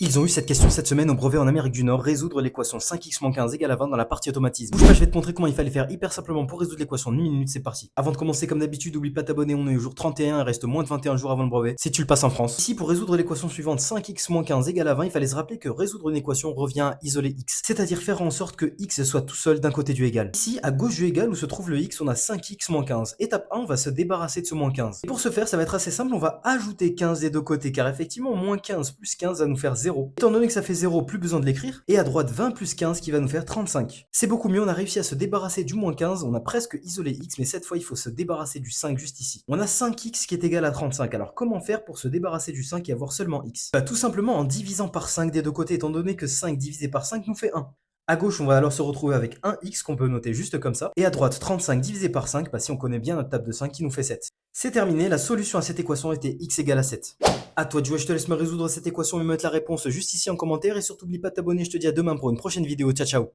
Ils ont eu cette question cette semaine au brevet en Amérique du Nord, résoudre l'équation 5x-15 égale à 20 dans la partie automatisme. Bouge pas, je vais te montrer comment il fallait faire hyper simplement pour résoudre l'équation en 1 minute, c'est parti. Avant de commencer, comme d'habitude, n'oublie pas de t'abonner, on est au jour 31, il reste moins de 21 jours avant le brevet, si tu le passes en France. Ici, pour résoudre l'équation suivante 5x-15 égale à 20, il fallait se rappeler que résoudre une équation revient à isoler x, c'est-à-dire faire en sorte que x soit tout seul d'un côté du égal. Ici, à gauche du égal où se trouve le x, on a 5x-15. Étape 1, on va se débarrasser de ce moins 15. Et pour ce faire, ça va être assez simple, on va ajouter 15 des deux côtés, car effectivement, moins 15 plus 15 va nous faire 0. Étant donné que ça fait 0, plus besoin de l'écrire. Et à droite, 20 plus 15 qui va nous faire 35. C'est beaucoup mieux, on a réussi à se débarrasser du moins 15, on a presque isolé x, mais cette fois, il faut se débarrasser du 5 juste ici. On a 5x qui est égal à 35, alors comment faire pour se débarrasser du 5 et avoir seulement x? Bah tout simplement en divisant par 5 des deux côtés, étant donné que 5 divisé par 5 nous fait 1. À gauche, on va alors se retrouver avec un x qu'on peut noter juste comme ça. Et à droite, 35 divisé par 5, bah si on connaît bien notre table de 5 qui nous fait 7. C'est terminé, la solution à cette équation était x égale à 7. À toi de jouer, je te laisse me résoudre cette équation et me mettre la réponse juste ici en commentaire. Et surtout, n'oublie pas de t'abonner, je te dis à demain pour une prochaine vidéo. Ciao, ciao.